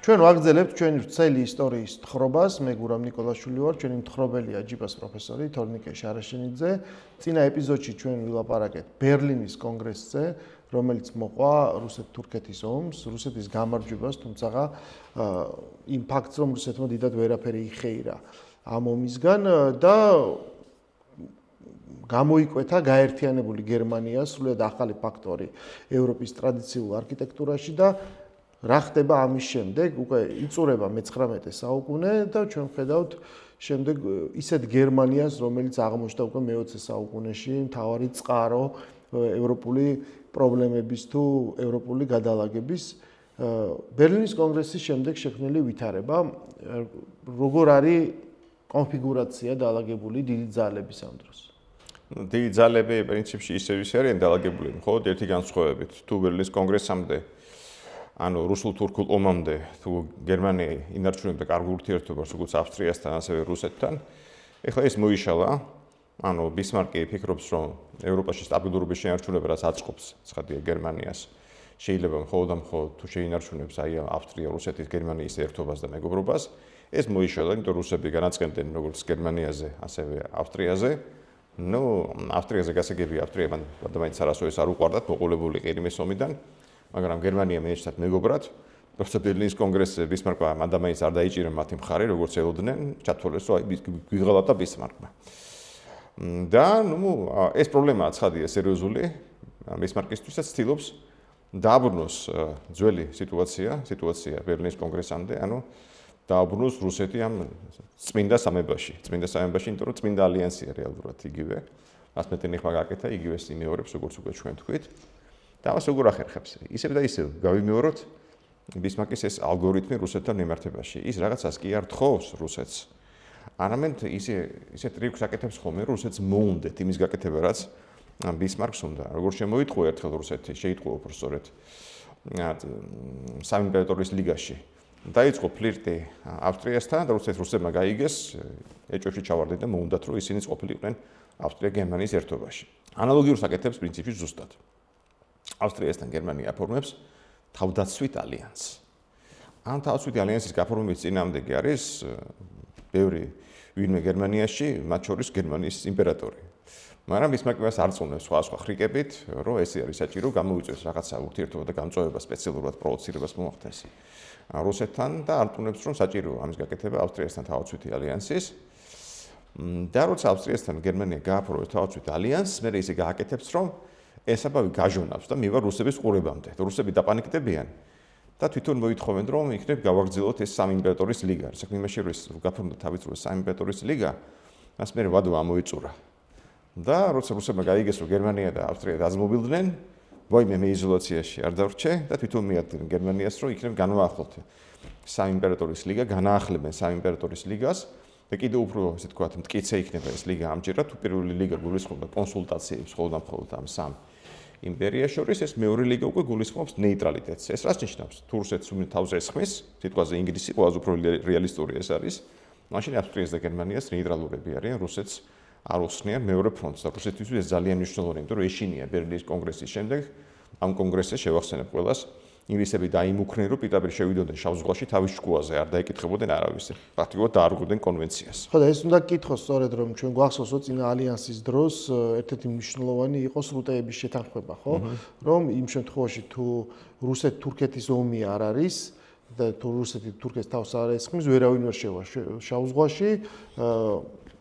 ჩვენ ვაგრძელებთ ჩვენი ვრცელი ისტორიის თხრობას. მე გურამ ნიკოლაშვილი ვარ, ჩვენი მთხრობელია ჯიბას პროფესორი თორნიკე შარაშინიძე. წინა ეპიზოდში ჩვენ ვილაპარაკეთ ბერლინის კონგრესზე, რომელიც მოყვა რუსეთ-თურქეთის ომს, რუსეთის გამარჯვებას, თუმცა იმ ფაქტს, რომ რუსეთმა დიდად ვერაფერი იხეირა ამ ომისგან და გამოიკვეთა გაერთიანებული გერმანია, სრულიად ახალი ფაქტორი ევროპის ტრადიციულ არქიტექტურაში და რა ხდება ამის შემდეგ, უკვე იწურება მე-19 საუკუნე და ჩვენ ხედავთ შემდეგ ისეთ გერმანიას, რომელიც აღმოჩნდა უკვე მე-20 საუკუნეში, მთავარი წყარო ევროპული პრობლემების თუ ევროპული გადალაგების. ბერლინის კონგრესის შემდეგ შექმნილი ვითარება, როგორ არის კონფიგურაცია დალაგებული დიდი ძალების ამ დროს? დიდი ძალები პრინციპში ისევ არიან დალაგებული, მხოლოდ ერთი განსხვავებით. თუ ბერლინის კონგრესამდე ანუ რუსულ-თურქულ ომამდე თუ გერმანია ინარჩუნებდა კარგ ურთიერთობას როგორც ავსტრიასთან, ასევე რუსეთთან, ეხლა ეს მოიშალა. ანუ ბისმარკი ფიქრობს, რომ ევროპაში სტაბილურობის შენარჩუნება რაც აწყობს, ცხადია გერმანიას, შეიძლება მხოლოდ და მხოლოდ თუ შეინარჩუნებს აი ავსტრია, რუსეთის, გერმანიის ერთობას და მეგობრობას, ეს მოიშალა, იმიტომ რომ რუსები განაცხენდნენ როგორც გერმანიაზე, ასევე ავსტრიაზე. ნუ ავსტრიაზე გასაგებია, ავსტრია მაინც არასოდეს არ უყვარდათ მოყოლებული ყირიმის ომიდან. მაგრამ გერმანია მეეჩნდათ მეგობრად, როცა ბერლინის კონგრესზე ბისმარკმა მანდამაინც არ დაიჭირა მათი მხარე, როგორც ელოდნენ, ჩათვალეს, რომ გვიღალატა ბისმარკმა. და ნუ ეს პრობლემაა ცხადია სერიოზული, ბისმარკისთვისაც ცდილობს დააბრუნოს ძველი სიტუაცია ბერლინის კონგრესამდე, ანუ დააბრუნოს რუსეთი ამ წმინდა სამებაში, იმიტომ რომ წმინდა ალიანსია რეალურად იგივე, რაც მეტენიხმა გაკეთა, იგივე იმეორებს, როგორც უკვე ჩვენ თქვით. და ამას როგორ ახერხებს? ისევ და ისევ გავიმეოროთ ბისმარკის ეს ალგორითმი რუსეთთან მიმართებაში. ის რაღაცას კი არ თხოვს რუსეთს. არამედ ისე ტრიკს აკეთებს ხოლმე, რომ რუსეთს მოუნდეთ იმის გაკეთება, რაც ბისმარკს უნდა. როგორ შემოიტყო ერთხელ რუსეთი, შეიტყო უბრალოდ საიმპერატორის ლიგაში. დაიწყო ფლირტი ავსტრიასთან და რუსებმა გაიგეს, ეჭვებში ჩავარდნენ და მოუნდათ, რომ ისინიც ყოფილიყვნენ ავსტრია-გერმანიის ერთობაში. ანალოგიურს აკეთებს პრინციპში ზუსტად. ავსტრიასთან გერმანია აფორმებს თავდაცვით ალიანსს. ამ თავდაცვით ალიანსის გაფორმების წინააღმდეგი არის ბევრი ვინმე გერმანიაში, მათ შორის გერმანიის იმპერატორი. მაგრამ ბისმარკს არ წუნებს სხვა ხრიკებით, რომ ეს არის საჭირო გამოიწვევს რაღაცა ურთიერთობა და გამწვევება სპეციალურად პროვოცირებას მოახდენს რუსეთთან და არ წუნებს რომ საჭიროა ამის გაკეთება ავსტრიასთან თავდაცვითი ალიანსის. და როცა ავსტრიასთან გერმანია გააფორმებს თავდაცვით ალიანსს, მე ისე გააკეთებს რომ ეს აბავი გაჟონავს და მივა რუსების ყურებამდე. რუსები დაპანიკდებიან და თვითონ მოითხოვენ, რომ იქნებ გავაგრძელოთ ეს სამი იმპერატორის ლიგა. საქმე იმაში რომ გაფორმდა თავისუფლ სამი იმპერატორის ლიგა, მას მე ვადვა ამოიწურა. და როცა რუსებმა გაიგეს, რომ გერმანია და ავსტრია დაძმობილდნენ, ვაიმე მე იზოლაციაში არ დავრჩე და თვითონ მიადგნენ გერმანიას, რომ იქნებ განვაახლოთ სამი იმპერატორის ლიგა, განაახლებენ სამი იმპერატორის ლიგას და კიდევ უფრო ესე თქვათ, მტკიცე იქნება ეს ლიგა ამჯერად, თუ პირველი ლიგა გულისხმობდა კონსულტაციებს მხოლოდ ამ სამ იმპერიას შორის, ეს მეორე ლიგა უკვე გულისხმობს ნეიტრალიტეტს. ეს რას ნიშნავს? თუ რუსეთს თავზე ესხმის, სიტყვაზე ინგლისი ყველაზე უფრო რეალისტური ეს არის, მაშინ ავსტრიას და გერმანიას ნეიტრალურები არიან, რუსეთს არ უსხნიან მეორე ფრონტს და რუსეთისთვის ეს ძალიან მნიშვნელოვანია, იმიტომ რომ ეშინია ბერლინის კონგრესის შემდეგ ამ კონგრესზე შევახსენებ ყველას ინგლისები დაიმუქრნენ, რომ პირდაპირ შევიდოდნენ შავ ზღვაში თავის შკუაზე, არ დაეკითხებოდნენ არავის. ფაქტობრივად დაარღვევდნენ კონვენციას. ხო და ეს უნდა გკითხოს სწორედ რომ ჩვენ გვახსოვს რომ წინა ალიანსის დროს ერთ-ერთი მნიშვნელოვანი იყო სრუტეების შეთანხმება, ხო? რომ იმ შემთხვევაში თუ რუსეთ-თურქეთის ომი არ არის და თუ რუსეთი თურქეთს თავს არ ესხმის, ვერავინ ვერ შევა შავ ზღვაში,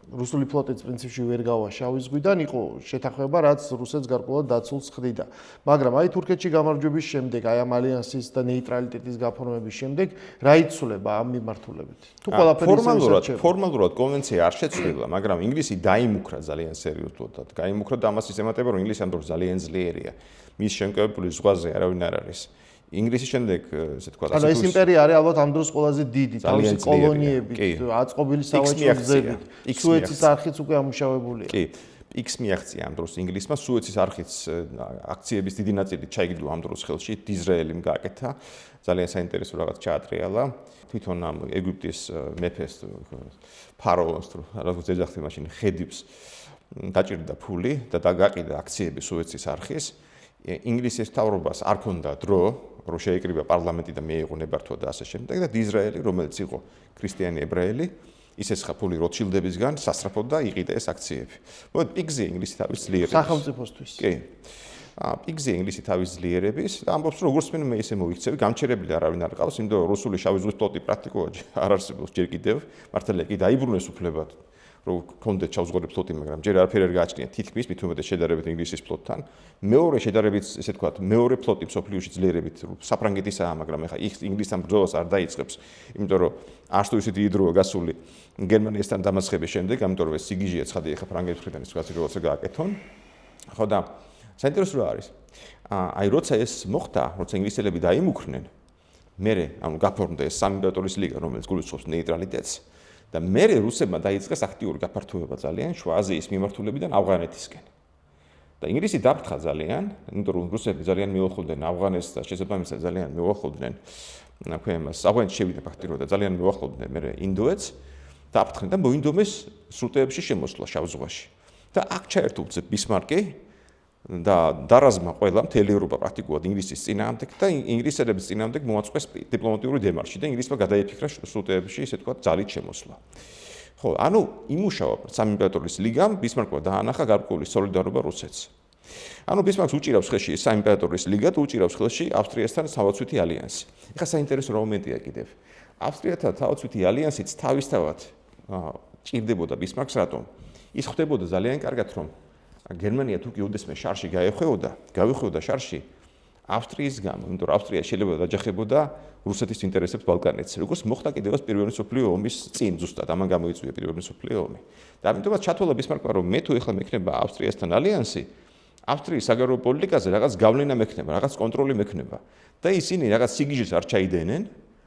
რუსული ფლოტიც პრინციპში ვერ გავა შავი ზღვიდან, იყო შეთანხმება, რაც რუსეთს გარკვეულად დაცულს ხდიდა. მაგრამ აი თურქეთში გამარჯვების შემდეგ, აი ამ ალიანსის და ნეიტრალიტეტის გაფორმების შემდეგ, რა იცვლება ამ მიმართულებით? თუ ყველაფერი ფორმალურად კონვენცია არ შეცვლილა, მაგრამ ინგლისი დაიმუქრა ძალიან სერიოზულად. გაიმუქრა და ამას ის ემატება, რომ ინგლისი ამ დროს ძალიან ძლიერია. მის შემკევებული ზღვაზე არავინ არ არის. ინგლისის შემდეგ, ესე თქვა, ანუ ეს იმპერია არის ალბათ ამ დროს ყველაზე დიდი, თავისი კოლონიებით, აწყობილი სავაჭრო გზებით. სუეცის არხიც უკვე ამუშავებულია. კი, X მიაღწია ამ დროს ინგლისმა, სუეცის არხის აქციების დიდი ნაწილი ჩაიგდო ამ დროს ხელში, დიზრაელიმ გააკეთა, ძალიან საინტერესო რაღაც ჩაატრიალა. თვითონ ამ ეგვიპტის მეფეს ფარაონს, როგორც ეძახდნენ მაშინ, ხედიბს დაჭირდა ფული და დაგაყიდა აქციები სუეცის არხის. ინგლისის მთავრობას არ ქონდა დრო, რომ შეეკრიბა პარლამენტი და მიეღო ნებართვა და ასე შემდეგ და დიზრაელი, რომელიც იყო ქრისტიანი ებრაელი, ის ესხა ფული როთშილდებისგან სასწრაფოდ და იყიდა ეს აქციები. მოდი პიგზე ინგლისი თავის ძლიერების. სახელმწიფოსთვის. კი. პიგზე ინგლისი თავის ძლიერების და ამბობს რომ როგორც მე ესე მოიქცევი, გამჩერებელი არავინ არ ყავს, იმიტომ რომ რუსული შავი ზღვის ფლოტი პრაქტიკულად არ არსებობს ჯერ კიდევ, მართალია კი დაიბრუნეს უფლებად, რომ კონდეთ შავზღვის ფლოტი, მაგრამ ჯერ არაფერი არ გააჩნია თითქმის მით უმეტეს შედარებით ინგლისის ფლოტთან. მეორე შედარებით, ესე ვთქვათ, მეორე ფლოტი მსოფლიოში ძლიერებით საფრანგეთისაა, მაგრამ ეხა ინგლისთან ბრძოლას არ დაიწყებს, იმიტომ რომ არც თუ ისე დიდი დროა გასული გერმანიასთან დამარცხების შემდეგ, ამიტომ რომ ეს სიგიჟეა ცხადი ეხა ფრანგების მხრიდან ის ვთქვათ, როცა გააკეთონ. ხო და საინტერესო რა არის? აი როცა ეს მოხდა, როცა ინგლისელები დაიმუქრნენ, მერე ანუ გაფორმდა ეს სამი იმპერატორის ლიგა, რომელიც გულისხმობს ნეიტრალიტეტს და მერე რუსებმა დაიწყეს აქტიური გაფართოება ძალიან შუა აზიის მიმართულებიდან ავღანეთისკენ. და ინგლისი დაფრთხა ძალიან, იმიტომ რომ რუსები ძალიან მიუახლოვდნენ ავღანეთს და შესაბამისად ძალიან მიუახლოვდნენ აქვე მას ავღანეთს შევიდა ფაქტიურად და ძალიან მიუახლოვდნენ მერე ინდოეთს დაფრთხნენ და მოინდომეს სრუტეებში შემოსვლა შავ ზღვაში. და აქ ჩაერთო ბისმარკი და დარაზმა ყველა მთელი ევროპა პრაქტიკულად ინგლისის წინააღმდეგ და ინგლისელების წინააღმდეგ მოაწყვეს დიპლომატიური დემარში და ინგლისმა გადაიფიქრა სრუტეებში ისე თქვა ძალით შემოსვლა. ხო, ანუ იმუშავა სამი იმპერატორის ლიგამ ბისმარკმა დაანახა გარკვეული სოლიდარობა რუსეთს. ანუ ბისმარკს უჭირავს ხელში ეს სამი იმპერატორის ლიგა და უჭირავს ხელში ავსტრიასთან თავდაცვითი ალიანსი. ეხლა საინტერესო მომენტია კიდევ. ავსტრიათან თავდაცვითი ალიანსიც თავისთავად ჭირდებოდა ბისმარკს, რატომ? ის ხდებოდა ძალიან კარგად, რომ გერმანია თუ კი უდესმე შარში გავიხვევდა შარში ავსტრიის გამო, იმიტომ რომ ავსტრია შეიძლება დაჯახებოდა რუსეთის ინტერესებს ბალკანეთს. როგორც მოხდა კიდევ პირველი მსოფლიო ომის წინ ზუსტად, ამან გამოიწვია პირველი მსოფლიო ომი. და ამიტომაც ჩათვალა ბისმარკმა, რომ მე თუ ეხლა მექნება ავსტრიასთან ალიანსი, ავსტრიის საგარეო პოლიტიკაზე რაღაც გავლენა მექნება, რაღაც კონტროლი მექნება და ისინი რაღაც სიგიჟეს არ ჩაიდენენ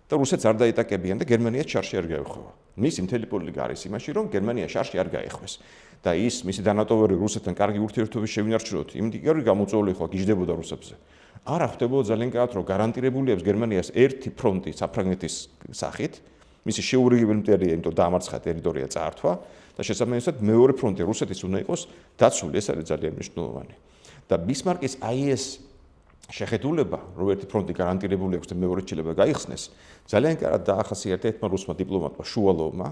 და რუსეთს არ დაიტაკებიან და გერმანიას შარში არ გაეხვევა. მისი მთელი პოლიტიკა არის იმაში, რომ გერმანია შარში არ გაეხვეს. და ის მისი დანატოვარი რუსეთთან კარგი ურთიერთობები შევინარჩუნოთ. იმდიგარი გამოწვეული ხო გიждდებოდა რუსებზე. არა ხდებოდა ძალიან კარგად, რომ გარანტირებული აქვს გერმანიას ერთი ფრონტი საფრანგეთის სახით, მისი შეურიგებელი მტერია, იმიტომ დაამარცხა ტერიტორია წაართვა და შესაბამისად მეორე ფრონტი რუსეთის უნდა იყოს დაცული, ეს არის ძალიან მნიშვნელოვანი. და ბისმარკის აი ეს შეხედულება, რომ ერთი ფრონტი გარანტირებული აქვს და მეორე შეიძლება გაიხსნეს, ძალიან კარგად დაახასიათა ერთმა რუსმა დიპლომატმა შუალოვმა,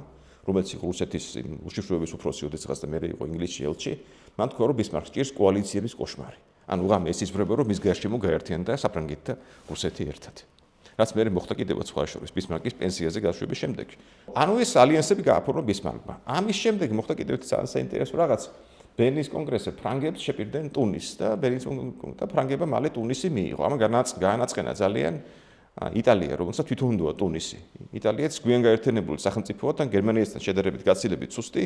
რომელიც იყო რუსეთის უშიშროების უფროსი ოდესღაც და მერე იყო ინგლისში ელჩი, მან თქვა, რომ ბისმარკს ჭირს კოალიციების კოშმარი. ანუ ღამე ეს იზრდება, რომ მის გარშემო გაერთიანდა საფრანგეთი და რუსეთი ერთად. რაც მერე მოხდა კიდევ სხვა შორის ბისმარკის პენსიაზე გაშვების შემდეგ. ანუ ეს ალიანსები გააფორმა ბისმარკმა. ამის შემდეგ მოხდა კიდევ ძალიან საინტერესო რაღაც. ბერლინის კონგრესზე ფრანგებს შეპირდნენ ტუნისს და ბერლინის და ფრანგებმა მალე ტუნისი მიიღო. ამან განაწყენა ძალიან იტალია, რომელსაც თვითონ უნდა ტუნისი. იტალიაც გვიან გაერთიანებული სახელმწიფოა, გერმანიასთან შედარებით გაცილებით სუსტი,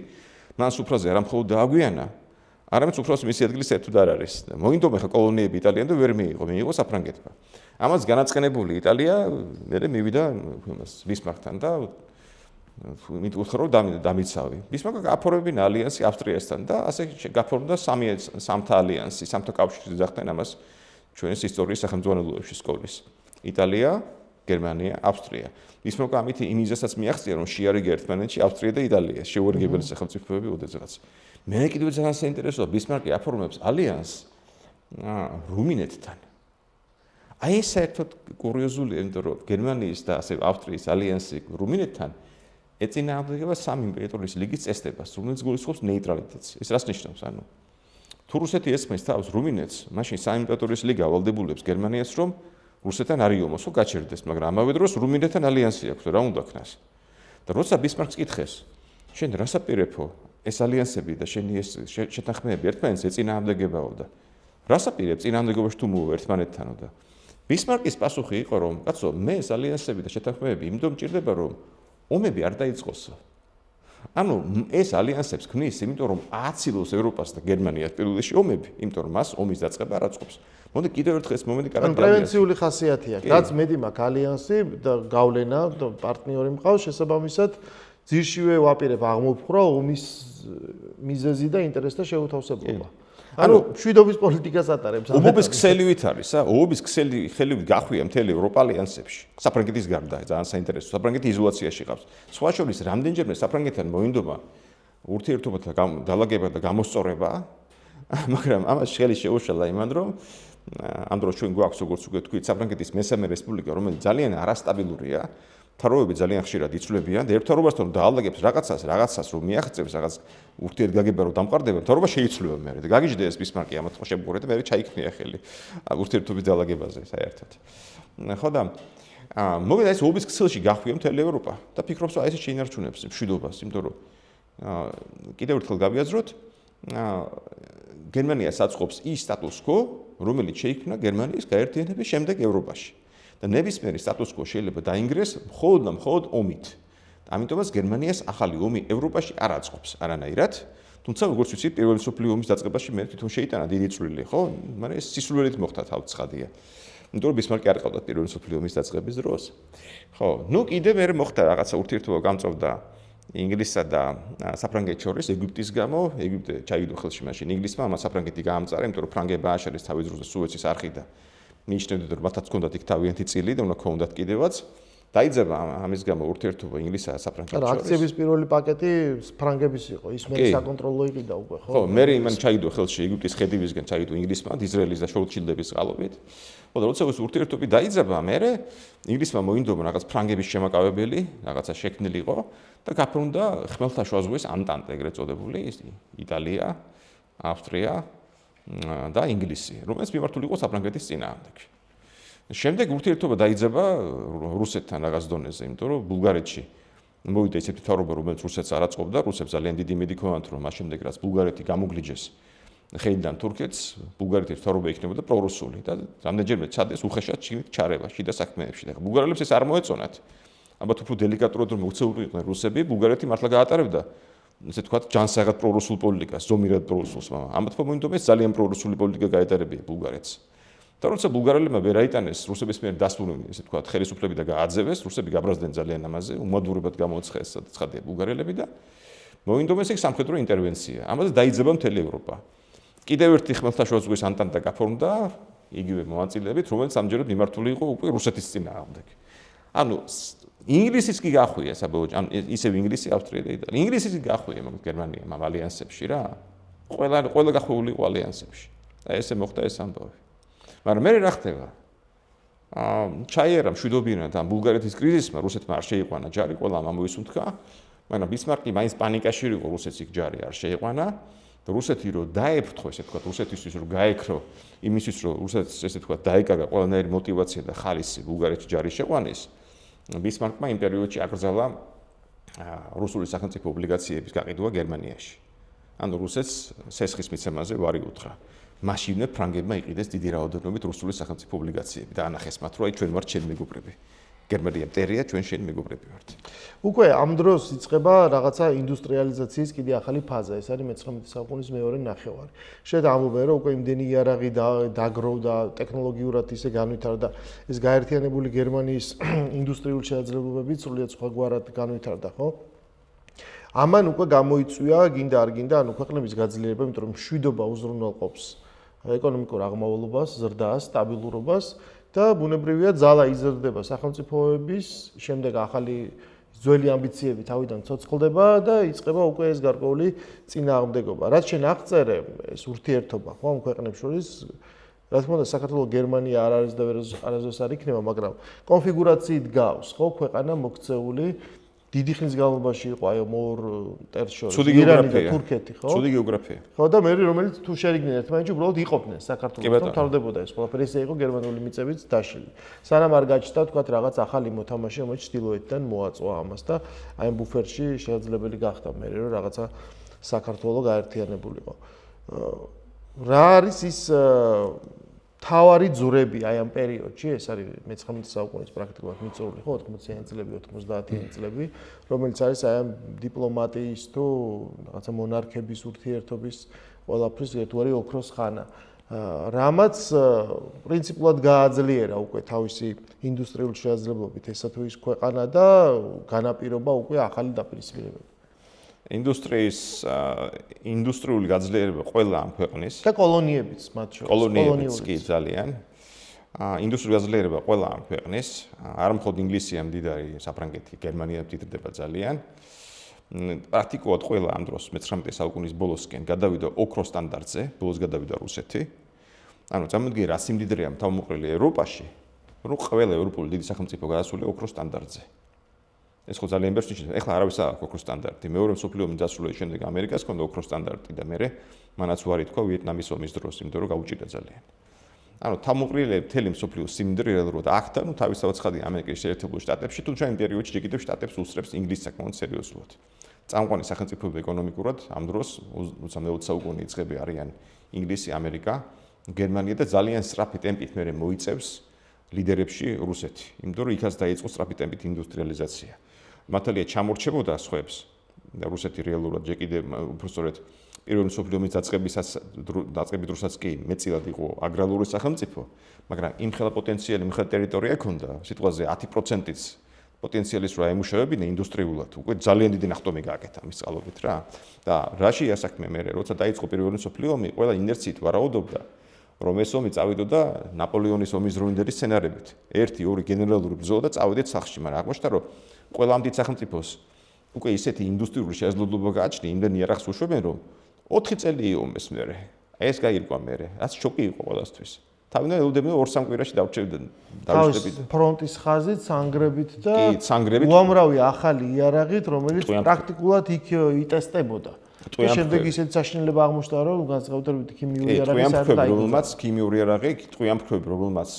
მან სუფრაზე არა მხოლოდ დააგვიანა, არამედ სუფრას მისი ადგილი საერთოდ არ არის. მოინდომა ხა კოლონიები იტალიამ და ვერ მიიღო საფრანგეთმა. ამას განაწყენებული იტალია მერე მივიდა იმას ბისმარკთან და მითხა რომ დამიცავი. ბისმარკმა გააფორმებინა ალიანსი ავსტრიასთან და ასე გაფორმდა სამთა ალიანსი, სამთა კავშირი ძახდნენ ამას ჩვენს ისტორიის სახელმძღვანელოებში სკოლის. იტალია, გერმანია, ავსტრია. ბისმარკმა ამით იმიზესაც მიაღწია, რომ შეარიგა ერთმანეთში ავსტრია და იტალია, შეურიგებელი სახელმწიფოები ოდესღაც. მე კიდევ ძალიან საინტერესოა, ბისმარკი აფორმებს ალიანსს რუმინეთთან. აი ეს საერთოდ კურიოზულია, იმიტომ რომ გერმანიის და ასე ავსტრიის ალიანსი რუმინეთთან ეწინააღმდეგება სამი იმპერატორის ლიგის წესდებას, რომელიც გულისხმობს ნეიტრალიტეტს. ეს რას ნიშნავს? ანუ თუ რუსეთი ესმის თავს რუმინეთს, მაშინ სამი იმპერატორის ლიგა ვალდებულებს გერმანიას, რომ რუსეთთან არ იომოს, ხო გაჩერდეს, მაგრამ ამავე დროს რუმინეთთან ალიანსი აქვს, რა უნდა ქნას. და როცა ბისმარკს კითხეს, შენ რას აპირებო? ეს ალიანსები და შენი ეს შეთანხმებები ერთმანეთს ეწინააღმდეგებაო და რას აპირებ წინააღმდეგობაში თუ მოვა ერთმანეთთანო და ბისმარკის პასუხი იყო, რომ კაცო, მე ეს ალიანსები და შეთანხმებები იმდომ მჭირდება, რომ ომები არ დაიწყოსო. ანუ ეს ალიანსებს ქმნის, იმიტომ რომ აცილოს ევროპას და გერმანიას პირველ რიგში ომები, იმიტომ რომ მას ომის დაწყება არ აწყობს. მოდი კიდევ ერთხელ ეს მომენტი კარგად გავიაზროთ. პრევენციული ხასიათი აქვს. რაც მედი მაქვს ალიანსი და გავლენა და პარტნიორი მყავს, შესაბამისად ძირშივე ვაპირებ აღმოფხვრა ომის მიზეზი და ინტერესთა შეუთავსებლობა. ანუ მშვიდობის პოლიტიკას ატარებს. ომობის ქსელივით არის, ომობის ხელივით გახვია მთელი ევროპა ალიანსებში. საფრანგეთის გარდა, ძალიან საინტერესო. საფრანგეთი იზოლაციაში ყავს. სხვა შორის რამდენჯერმე საფრანგეთთან მოინდომა ურთიერთობათა დალაგება და გამოსწორება, მაგრამ ამას ხელი შეუშალა იმან, რომ ამ დროს ჩვენ გვაქვს როგორც უკვე თქვით, საფრანგეთის მესამე რესპუბლიკა, რომელიც ძალიან არასტაბილურია, მთავრობები ძალიან ხშირად იცვლებიან და ერთმანეთთან დაალაგებს რაღაცას რომ მიაღწევს, რაღაც ურთიერთგაგება რომ დამყარდება, მთავრობა შეიცვლება მერე და გაგიჟდა ეს ბისმარკი ამათ ხო შემგურე და მერე ჩაიქნია ხელი ურთიერთობის დაალაგებაზე საერთოდ. ხო და მოგდა ეს ობის ქსელში გახვია მთელი ევროპა და ფიქრობს რომ აი ეს შეინარჩუნებს მშვიდობას, იმიტომ რომ კიდევ ერთხელ გავიაზროთ, გერმანიას აწყობს ის სტატუს კო, რომელიც შეიქმნა გერმანიის გაერთიანების შემდეგ ევროპაში. და ნებისმიერი სტატუს კო შეიძლება დაინგრეს მხოლოდ ომით. ამიტომაც გერმანიას ახალი ომი ევროპაში არ აწყობს არანაირად. თუმცა როგორც ვიცით, პირველი მსოფლიო ომის დაწყებაში მე თვითონ შეიტანა დიდი წვლილი, ხო? მაგრამ ეს სისულელით მოხდა თავცხადია. იმიტომ რომ ბისმარკი არ ყავდა პირველი მსოფლიო ომის დაწყების დროს. ხო, ნუ კიდე მე მოხდა რაღაცა ურთიერთობა გამწვავდა ინგლისსა და საფრანგეთის შორის ეგვიპტის გამო, ეგვიპტე ჩაიდო ხელში მაშინ ინგლისმა, ამას საფრანგეთი გაამწარა, იმიტომ რომ ფრანგებმა ააშენეს თავის დროზე სუეცის არხი და მიიჩნევდნენ რომ მათაც ჰქონდათ იქ თავიანთი წილი და უნდა ქონდათ კიდევაც. დაიძაბა ამის გამო ურთიერთობა ინგლისსა და საფრანგეთის შორის. აქციების პირველი პაკეტი ფრანგების იყო, ის მე საკონტროლო იყიდა უკვე, ხო? ხო, მე იმან ჩაიდო ხელში ეგვიპტის ხედივისგან ჩაიდო ინგლისმა, ისრაელის და შორჩილდების წყალობით. ხო და როცა ეს ურთიერთობები დაიძაბა, მე ინგლისმა მოინდომა რაღაც ფრანგების შემაკავებელი, რაღაცა შექმნილიყო და გაფრინდა ხმელთაშუა ზღვის ანტანტა, ეგრეთ წოდებული, იტალია, ავსტრია და ინგლისი, რომელიც მიმართული იყო საფრანგეთის წინააღმდეგ. შემდეგ ურთიერთობა დაიძაბა რუსეთთან რაღაც დონეზე, იმიტომ რომ ბულგარეთში მოვიდა ისეთი მთავრობა, რომელიც რუსეთს არ აწყობდა, რუსებს ძალიან დიდი იმედი ჰქონდათ, რომ მას შემდეგ რაც ბულგარეთი გამოგლიჯეს ხელიდან თურქეთს, ბულგარეთის მთავრობა იქნებოდა პრორუსული და რამდენჯერმე ცადეს უხეშად ჩარევა შიდა საქმეებში. და ბულგარელებს ეს არ მოეწონათ. ალბათ უფრო დელიკატურად რომ მოქცეულიყვნენ რუსები, ბულგარეთი მართლა გაატარებდა ესე თქვა ჯანსაღად პრორუსულ პოლიტიკას, ზომიერად პრორუსულს, მაგრამ ამათ მომენტում ეს ძალიან პრორუსული პოლიტიკა გაეტარებია ბულგარეთს. და როცა ბულგარელებმა ვერ აიტანეს რუსების მიერ დასრულებული, ესე თქვა, ხელისუფლები და გააძევეს, რუსები გაბრაზდნენ ძალიან ამაზე, უმადურებად გამოცხეს ცხადია ბულგარელები და მოინდომეს ეს სამხედრო ინტერვენცია. ამაზე დაიძაბა მთელი ევროპა. კიდევ ერთი ხმელთაშუა ზღვის ანტანტა გაფორმდა იგივე მონაწილეებით, რომელიც ამჯერად მიმართული იყო უკვე რუსეთის წინააღმდეგ. ანუ ინგლისის კი გახვია საბოლოოდ, ან ისევ ინგლისი, ავსტრია და იტალია. ინგლისის კი გახვია მაგ გერმანიამ ამ ალიანსებში რა. ყველა გახვეული იყო ალიანსებში. და ესე მოხდა ეს ამბავი. მაგრამ მე რა ხდება? ჩაიერა მშვიდობიანად ამ ბულგარეთის კრიზისმა, რუსეთმა არ შეიყვანა ჯარი, ყველა ამოისუნთქა, მაგრამ ბისმარკი მაინც პანიკაში იყო, რუსეთს იქ ჯარი არ შეიყვანა. რუსეთი რო დაეფრთხო, ესე თქვა, რუსეთისთვის რო გაეკრო, იმისთვის რო რუსეთს ესე თქვა, დაეკარგა ყველანაირი мотиваცია და ხალისი ბულგარეთში ჯარის შეყვანის, ბისმარკმა იმ პერიოდში აკრძალა რუსული სახელმწიფო ობლიგაციების გაყიდვა გერმანიაში. ანუ რუსეთს სესხის მიცემაზე ვარი უთხრა. მაშინვე ფრანგებმა იყიდეს დიდი რაოდენობით რუსული სახელმწიფო ობლიგაციები და ანახეს მათ, რომ აი ჩვენ ვართ შენი მეგობრები. გერმანია მტერია, ჩვენ შენი მეგობრები ვართ. უკვე ამ დროს იწყება რაღაცა ინდუსტრიალიზაციის კიდე ახალი ფაზა. ეს არის მე-19 საუკუნის მეორე ნახევარი. შეიძლება ამბობენ, რომ უკვე იმდენი იარაღი დაგროვდა, ტექნოლოგიურად ისე განვითარდა, ეს გაერთიანებული გერმანიის ინდუსტრიული შესაძლებლობები სრულიად სხვაგვარად განვითარდა, ხო? ამან უკვე გამოიწვია, გინდა არ გინდა, ანუ ქვეყნების გაძლიერება, იმიტომ რომ მშვიდობა უზრუნველყოფს ეკონომიკურ აღმავლობას, ზრდას, სტაბილურობას და ბუნებრივია ძალა იზრდება სახელმწიფოების, შემდეგ ახალი ძველი ამბიციები თავიდან ცოცხლდება და იწყება უკვე ეს გარკვეული წინააღმდეგობა. რაც შენ აღწერე, ეს ურთიერთობა, ხო, ამ ქვეყნებს შორის, რა თქმა უნდა, საქართველოს გერმანია არ არის და არასდროს არ იქნება, მაგრამ კონფიგურაციით გავს, ხო, ქვეყანა მოქცეული დიდი ხნის განმავლობაში იყო აი ორ მტერს შორის ირანი და თურქეთი, ხო? ცუდი გეოგრაფია. ხო და მე რომელიც თუ შერიგდნენ ერთმანეთში, უბრალოდ იყოფდნენ საქართველოსთან, თავდებოდა ეს ყველაფერი, ესე იყო გერმანული მიწებიც დაშლილი. სანამ არ გაჩნდა, თქვა რაღაც ახალი მოთამაშე, რომელიც ჩრდილოეთიდან მოაწვა ამას და აი ამ ბუფერში შესაძლებელი გახდა მე რომ რაღაცა საქართველოს გაერთიანებულიყო. რა არის ის თავარი ძურები აი ამ პერიოდში, ეს არის მე-19 საუკუნის პრაქტიკულად მიწურული, ხო, 80-იანი წლები, 90-იანი წლები, რომელიც არის აი ამ დიპლომატიის თუ რაღაცა მონარქების ურთიერთობის ყველაფრის ერთგვარი ოქროს ხანა. რამაც პრინციპულად გააძლიერა უკვე თავისი ინდუსტრიული შესაძლებლობით ესა თუ ის ქვეყანა და განაპირობა უკვე ახალი დაპირისპირებები. ინდუსტრიული გაძლიერება ყველა ამ ქვეყნის და კოლონიებიც მათ შორის. კოლონიებიც კი ძალიან. ინდუსტრიული გაძლიერება ყველა ამ ქვეყნის, არ მხოლოდ ინგლისია მდიდარი, საფრანგეთი, გერმანია მდიდრდება ძალიან. პრაქტიკულად ყველა ამ დროს 19 საუკუნის ბოლოსკენ გადავიდა ოქროს სტანდარტზე, ბოლოს გადავიდა რუსეთი. ანუ წარმოიდგინე რა სიმდიდრეა თავმოყრილი ევროპაში, რომ ყველა ევროპული დიდი სახელმწიფო გადასულია ოქროს სტანდარტზე. ეს ხო ძალიან ბევრს ნიშნავს. ეხლა არავის არ აქვს ოქროს სტანდარტი. მეორე მსოფლიო ომის დასრულების შემდეგ ამერიკას ჰქონდა ოქროს სტანდარტი და მერე მანაც უარი თქვა ვიეტნამის ომის დროს, იმიტომ რომ გაუჭირდა ძალიან. ანუ თავმოყრილი მთელი მსოფლიოს სიმდიდრე რეალურად აქ და ნუ თავისთავად ცხადია ამერიკის შეერთებულ შტატებში, თუ ჩვენ პერიოდში კიდევ შტატებს უსწრებს ინგლისს საკმაოდ სერიოზულად. წამყვანი სახელმწიფოები ეკონომიკურად ამ დროს 20 საუკუნის იწყები არიან ინგლისი, ამერიკა, გერმანია და ძალიან სწრაფი ტემპით მერე მოიწევს ლიდერებში რუსეთი. იმიტომ რომ იქაც დაიწყო სწრაფი ტემპით ინდუსტრიალიზაცია. მართალია ჩამორჩებოდა სხვებს და რუსეთი რეალურად ჯერ კიდევ უბრალოდ პირველი მსოფლიო ომის დაწყების დროსაც კი მეტწილად იყო აგრარული სახელმწიფო, მაგრამ იმხელა პოტენციალი, იმხელა ტერიტორია ჰქონდა, სიტყვაზე 10%-იც პოტენციალის რა ემუშავებინა ინდუსტრიულად, უკვე ძალიან დიდი ნახტომი გააკეთა მის წყალობით რა. და რაში ასაქმე მე, როცა დაიწყო პირველი მსოფლიო ომი, ყველა ინერციით ვარაუდობდა, რომ ეს ომი წავიდოდა ნაპოლეონის ომის დროინდელი სცენარებით. 1-2 გენერალური ბრძოლა და წავიდეთ სახლში, მაგრამ აღმოჩნდა, რომ ყველა ამ დიდ სახელმწიფოს უკვე ისეთი ინდუსტრიული შესაძლებლობა გააჩნია, იმდენი იარაღს უშვებენ, რომ 4 წელი იომეს მერე. ეს გაირკვა მერე. რაც შოკი იყო ყველასთვის. თავიდან ელოდებოდა 2-3 კვირაში დავჭერდნენ. ფრონტის ხაზით, სანგრებით და სანგრებით. უამრავი ახალი იარაღით, რომელიც პრაქტიკულად იქ იტესტებოდა. და შემდეგ ისეთი საშინელება აღმოჩნდა, რომ განსაკუთრებით ქიმიური იარაღი საერთოდ ქიმიური იარაღი, ტყვიამფრქვევი, რომელმაც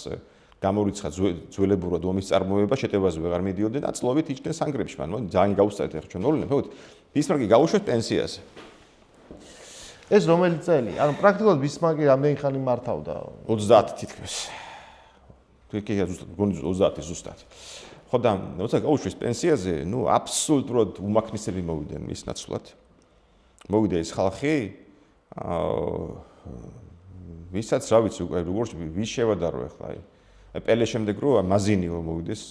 გამორიცხა ძველებურად ომის წარმოება, შეტევაზე ვეღარ მიდიოდნენ, აწლობით იჭდნენ სანგრებში, მაგრამ ძალიან გაუსწრეთ ახლა ჩვენ მოვლენები, ხო? ბისმარკი გაუშვეს პენსიაზე. ეს რომელი წელი? ანუ პრაქტიკულად ბისმარკი რამდენი ხანი მართავდა? 30 თითქმის. თქო, ზუსტად, გონი 30 ზუსტად. ხო და როცა გაუშვეს პენსიაზე, ნუ აბსოლუტურად უმაქნისები მოვიდნენ მის ნაცვლად. მოვიდა ეს ხალხი, ვისაც რა ვიცი უკვე როგორც ვის შევადარო ახლა აი პელე შემდეგ რო მაზინიო მოვიდეს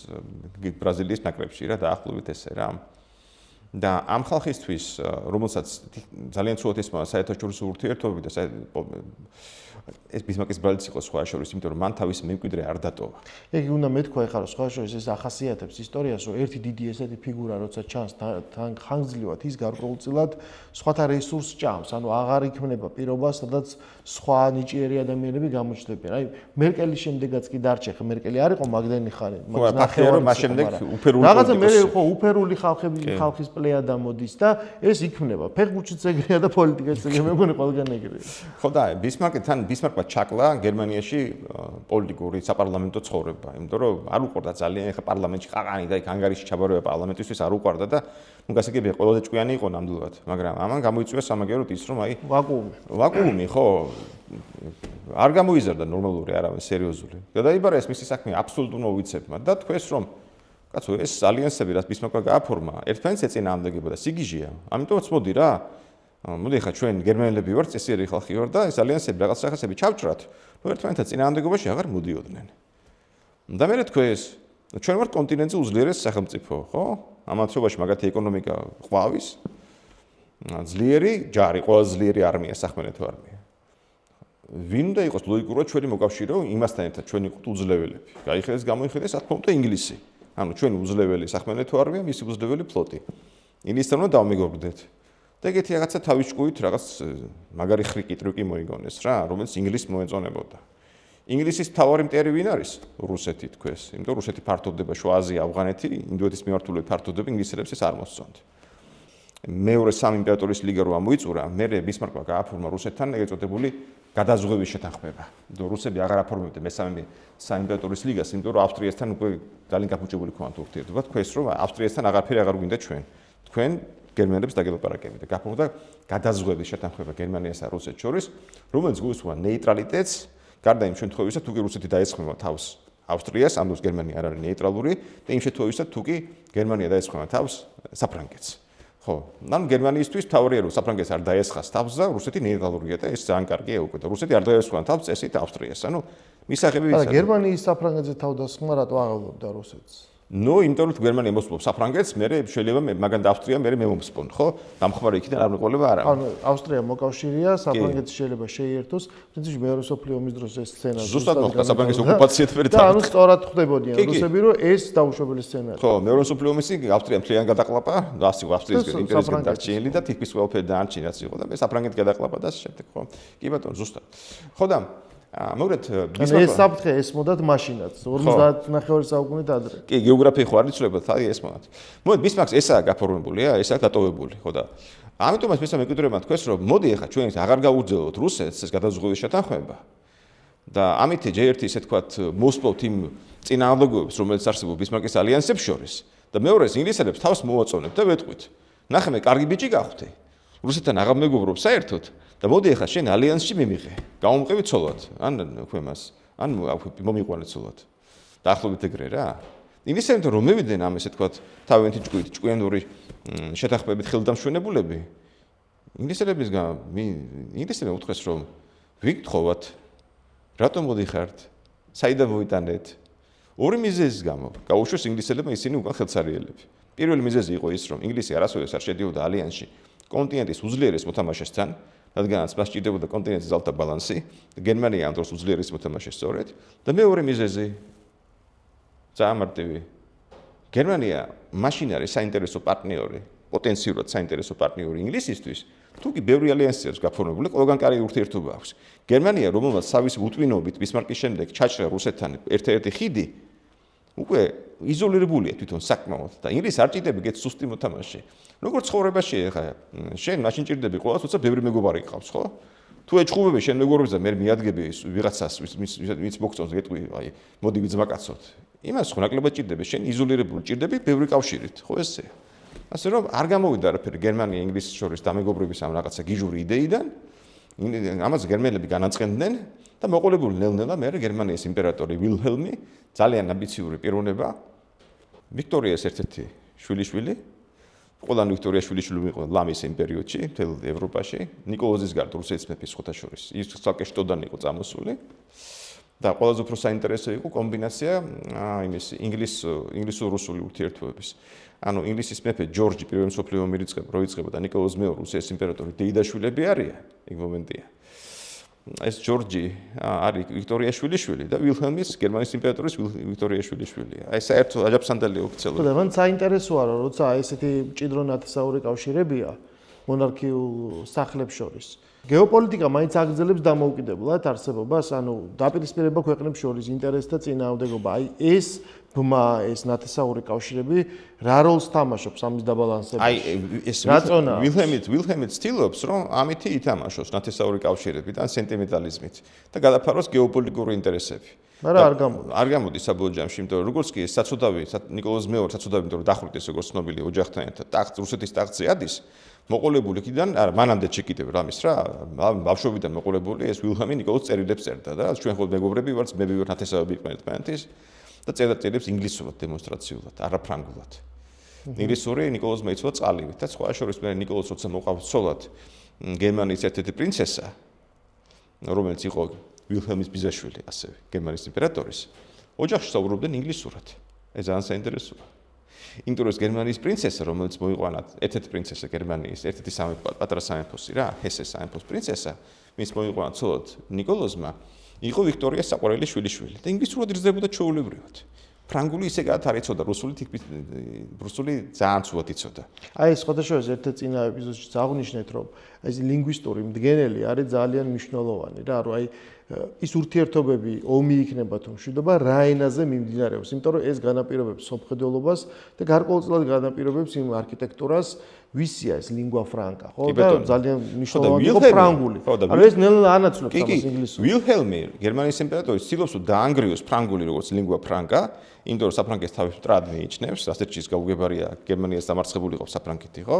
ბრაზილიის ნაკრებში რა დაახლოებით ესე რა. და ამ ხალხისთვის, რომელსაც ძალიან ცუდად ესმოდა საერთაშორისო ურთიერთობები და ეს ბისმარკის ბრალიც იყო სხვა შორის, იმიტომ რომ მან თავის მემკვიდრე არ დატოვა. ეგ უნდა მეთქვა ახლა სხვა შორის ეს ახასიათებს ისტორიას, რომ ერთი დიდი ესეთი ფიგურა როცა ჩანს თან ხანგრძლივად ის გარკვეულწილად სხვათა რესურსს ჭამს, ანუ აღარ იქნება პირობა, სადაც სხვა ნიჭიერი ადამიანები გამოჩნდებიან. აი მერკელის შემდეგაც კი დარჩა, ხა მერკელი არ იყო მაგდენი ხანი, მაგრამ ფაქტია რომ მას შემდეგ უფერული რაღაცა მე ხო უფერული ხალხის პლეიადა მოდის და ეს იქნება. ფეხბურთშიც ეგრეა და პოლიტიკაშიც ეგრეა, მე მგონი ყველგან ეგრეა. ხო და ბისმარკმა ჩაკლა გერმანიაში პოლიტიკური საპარლამენტო ცხოვრება, იმიტომ რომ არ უყვარდა ძალიან ეხა პარლამენტში ყაყანი და იქ ანგარიში ჩაბარება პარლამენტისთვის არ უყვარდა და ნუ გასაგებია ყველაზე ჭკვიანი იყო ნამდვილად, მაგრამ ამან გამოიწვია სამაგეროდ ის რომ აი ვაკუუმი ხო არ გამოიზარდა ნორმალური არავინ სერიოზული. და დაიბარა ეს მისი საქმე აბსოლუტურ მოვიცებმა და თქვეს რომ კაცო ეს ალიანსები რაც ბისმარკმა გააფორმა, ერთმანეთს ეწინააღმდეგებოდა სიგიჟეა. ამიტომაც მოდი რა მოდი ხა ჩვენ გერმანელები ვართ, წესიერი ხალხი ვართ და ეს ალიანსები რაღაც სახასები ჩავჭრათ. ნუ ერთმანეთთან წინააღმდეგობაში აღარ მოდიოდნენ. და მე თქვეს, ჩვენ ვართ კონტინენტზე უძლიერეს სახელმწიფო, ხო? ამათობაში მაგათი ეკონომიკა ყვავის. ძლიერი ჯარი, ყველაზე ძლიერი არმია, სახმელეთო არმია. ვინ უნდა იყოს ლოგიკურად ჩვენი მოკავშირე, იმასთან ერთად ჩვენ ვიყოთ უძლეველები. გაიხედეს გამოიხედეს, რა თქმა უნდა ინგლისი. ანუ ჩვენ უძლეველი სახმელეთო არმია, მისი უძლეველი ფლოტი. ინგლისთან უნდა დავმეგობრდეთ. და ეგეთი რაღაცა თავის ჭკუით რაღაც მაგარი ხრიკი ტრიკი მოიგონეს რა, რომელიც ინგლისს მოეწონებოდა. ინგლისის მთავარი მტერი ვინ არის? რუსეთი თქვეს. იმიტომ რუსეთი ფართოვდება შუა აზია, ავღანეთი, ინდოეთის მიმართულებით ფართოვდება, ინგლისელებს ეს არ მოსწონთ. მეორე სამი იმპერატორის ლიგა რო ამოიწურა, მერე ბისმარკმა გააფორმა რუსეთთან ეგრეთ წოდებული გადაზღვის შეთანხმება. იმიტომ რუსები აღარ აფორმებდნენ მესამე საიმპერატორის ლიგას, იმიტომ რომ ავსტრიასთან უკვე ძალიან გაფუჭებული ქონდათ ურთიერთობა. თქვეს რომ ავსტრიასთან აღარაფერი აღარ გვინდა ჩვენ. თქვენ გერმანელებს დაგელაპარაკებით და გაფორმდა გადაზღვის შეთანხმება გერმანიასა და რუსეთს შორის, რომელიც გულისხმობდა ნეიტრალიტეტს, გარდა იმ შემთხვევისა, თუ კი რუსეთი დაესხმება თავს ავსტრიას, ამ დროს გერმანია არ არის ნეიტრალური და იმ შემთხვევისა, თუ კი გერმანია დაესხმება თავს საფრანგეთს. ხო, ანუ გერმანიისთვის თავია რომ საფრანგეთს არ დაესხას თავს და რუსეთი ნეიტრალურია და ეს ძალიან კარგია უკვე და რუსეთი არ დაესხმება თავს წესით ავსტრიას. ანუ მისაღები ვიცი. გერმანიის საფრანგეთზე თავდასხმა რატო აღავლობდა რუსეთს? ნუ იმიტომ რომ გერმანია მოსპონს საფრანგეთს, მე შეიძლება მაგან და ავსტრია მე მომსპონ, ხო? დამხმარე იქიდან არ მეყოლება არა. ანუ ავსტრია მოკავშირეა, საფრანგეთი შეიძლება შეიერთოს, თუმცა მეორე მსოფლიო ომის დროს ეს სცენარი ზუსტად მოხდა საფრანგეთის ოკუპაციით მე და ანუ სწორად ხვდებოდიან რუსები, რომ ეს დაუშვებელი სცენარია. ხო, მეორე მსოფლიო ომის ავსტრია მთლიან გადაყლაპა, ასე ავსტრიის იმპერიისგან დარჩენილი და თითქმის ყველაფერი დაარჩინა რაც იყო და მე საფრანგეთი გადაყლაპა და შემდეგ ხო. კი ბატონო, ზუსტად. ხო და მოგეთ ეს საფრთხე ესმოდათ მაშინაც 59 საუკუნით ადრე. კი, გეოგრაფია ხო არ იცვლებათ, აი ესმოდათ. მოგეთ ბისმარკს ესაა გაფორმებულია, ესაა დატოვებული, ხო და ამიტომაც მესამე მკვიდრებმა თქვეს, რომ მოდი ახლა ჩვენ აღარ გავუძელოთ რუსეთს ეს გადაზღვის შეთანხმება და ამით ჯერ-ერთი ისე თქვათ მოსპოვთ იმ წინააღმდეგობებს, რომელიც არსებობს ბისმარკის ალიანსებს შორის და მეორეს ინგლისელებს თავს მოვაწონებთ და ვეთყვით. ნახე მე კარგი ბიჭი გახვდე. რუსეთთან აღარ მეგობრობ საერთოდ და მოდი ახლა შენ ალიანსში მიმიღე. გამომყევი ცოლად, ან ქვემას, ან მომიყვანე ცოლად. დაახლოებით ეგრე რა. ინგლისელები რომ მევიდნენ ამ ესე თქვათ თავიანთი ჭკვიანური შეთანხმებით ხელდამშვენებულები. ინგლისელებმა უთხრეს რომ ვიგთხოვათ, რატომ მოდიხართ? საიდან მოვიტანეთ? ორი მიზეზის გამო გაუშვეს ინგლისელებმა ისინი უკან ხელსარიელები. პირველი მიზეზი იყო ის, რომ ინგლისი არასოდეს არ შედიოდა ალიანსში კონტინენტის უძლიერეს მოთამაშესთან, რადგანაც მას სჭირდებოდა კონტინენტის ძალთა ბალანსი, გერმანია ამ დროს უძლიერეს მოთამაშე სწორედ და მეორე მიზეზი ძალიან მარტივი. გერმანია მაშინ არის საინტერესო პარტნიორი, პოტენციურად საინტერესო პარტნიორი ინგლისისთვის, თუ კი ბევრი ალიანსი აქვს გაფორმებული, ყველგან კარგი ურთიერთობა აქვს. გერმანია, რომელმაც თავისი უტვინობით ბისმარკის შემდეგ ჩაჭრა რუსეთთან ერთ-ერთი ხიდი, უკვე იზოლირებულია თვითონ საკმაოდ და ინგლისს არ ჭირდება გეთ სუსტი მოთამაშე. როგორც ცხოვრებაში ხა შენ მაშინ ჭირდები ყოველს თუცა ბევრი მეგობარი გყავს, ხო? თუ ეჭხუბები შენ მეგობრებს და მე მიადგები ვიღაცას ვინც მოგწონს გეტყვი, აი, მოდი ვიძმაკაცოთ. იმას ხო ნაკლებად ჭირდება, შენ იზოლირებული ჭირდები ბევრი კავშირით, ხო ესე? ასე რომ არ გამოვიდა არაფერი გერმანია ინგლისის შორის დამეგობრების ამ რაღაცა გიჟური იდეიდან. ამას გერმანელები განაწყენდნენ და მოყოლებული ნელ-ნელა მე გერმანიის იმპერატორი ვილჰელმი ძალიან ამბიციური პიროვნება ვიქტორიას ერთ-ერთი შვილიშვილი ყველანი ვიქტორიას შვილიშვილი იყო ლამის იმპერიოდში მთელ ევროპაში ნიკოლოზის გარდა რუსეთის მეფის ხოთაშორის ის ცალკე შტოდან იყო წამოსული და ყველაზე უფრო საინტერესო იყო კომბინაცია იმის ინგლისურ-რუსული ურთიერთობების ანუ ინგლისის მეფე ჯორჯი პირველი მსოფლიო ომი როიწყება და ნიკოლოზ მეორე რუსეთის იმპერატორი დეიდაშვილები არიან იქ მომენტია ეს ჯორჯი არის ვიქტორიას შვილიშვილი და ვილჰელმის გერმანიის იმპერატორის ვიქტორიას შვილიშვილია. აი საერთო აჯაფსანდელი ოფიციალური. და მან საინტერესოა რომ როცა ესეთი მჭიდრო ნათესაური კავშირებია მონარქიულ სახლებს შორის. გეოპოლიტიკა მაინც აგრძელებს დამოუკიდებლად არსებობას, ანუ დაპირისპირება ქვეყნებს შორის ინტერესთა წინააღმდეგობა. აი ეს ბმა ეს ნათესაური კავშირები რა როლს თამაშობს ამის დაბალანსებაში? აი ეს ვილჰელმი ცდილობს რომ ამით ითამაშოს ნათესაური კავშირებიდან სენტიმენტალიზმით და გადაფაროს გეოპოლიტიკური ინტერესები. მაგრამ არ გამოდის საბოლოო ჯამში, იმიტომ რომ როგორც კი ეს საცოდავი ნიკოლოზ მეორე საცოდავი, იმიტომ რომ დახვრიტეს როგორც ცნობილი ოჯახთან ერთად ტახტ რუსეთის ტახტზე ადის, მოყოლებული იქიდან არა მანამდე ჩეკიდებ რამის რა, ბავშვობიდან მოყოლებული ეს ვილჰელმი ნიკოლოზ წერილებს წერდა და ჩვენ ხო მეგობრები ვართ, მე ვარ ნათესავები იყვნენ ერთმანეთის და წერილებს ინგლისურად დემონსტრაციულად, არაფრანგულად. ინგლისური ნიკოლოზმა იცოდა წყალივით და სხვა შორის მე ნიკოლოზ როცა მოყავს ცოლად გერმანიის ერთ-ერთი პრინცესა, რომელიც იყო ვილჰელმის ბიძაშვილი, ასევე გერმანიის იმპერატორის, ოჯახში საუბრობდნენ ინგლისურად. ეს ძალიან საინტერესოა. იმიტომ რომ გერმანიის პრინცესა, რომელიც მოიყვანა ერთ-ერთი პრინცესა გერმანიის, ერთ-ერთი პატარა სამეფოსი რა, ჰესეს სამეფოს პრინცესა, ვინც მოიყვანა ცოლად ნიკოლოზმა, იყო ვიქტორიას საყვარელი შვილიშვილი და ინგლისურად იზრდებოდა ჩვეულებრივად. ფრანგული ისე არ იცოდა, რუსული ძალიან ცუდად იცოდა. აი ეს ხოთაშორის ერთ-ერთ წინა ეპიზოდში აღნიშნეთ, რომ ეს ლინგვისტური მდგენელი არის ძალიან მნიშვნელოვანი რა, რომ აი ის ურთიერთობები ომი იქნება თუ მშვიდობა რა ენაზე მიმდინარეობს, იმიტომ რომ ეს განაპირობებს სოფხედელობას და გარკვეულწილად განაპირობებს იმ არქიტექტურას, ვისია ეს lingua franca, ხო? და ძალიან მნიშვნელოვანი იყო ფრანგული. ანუ ეს ნელ-ნელა ანაცვლებს ამას ინგლისურად. ვილჰელმი, გერმანიის იმპერატორი, ცდილობს რომ დაანგრიოს ფრანგული როგორც lingua franca, იმიტომ რომ საფრანგეთს თავის მტრად მიიჩნევს, ასეთში ის გაუგებარია გერმანიას დამარცხებული იყო საფრანგეთი, ხო?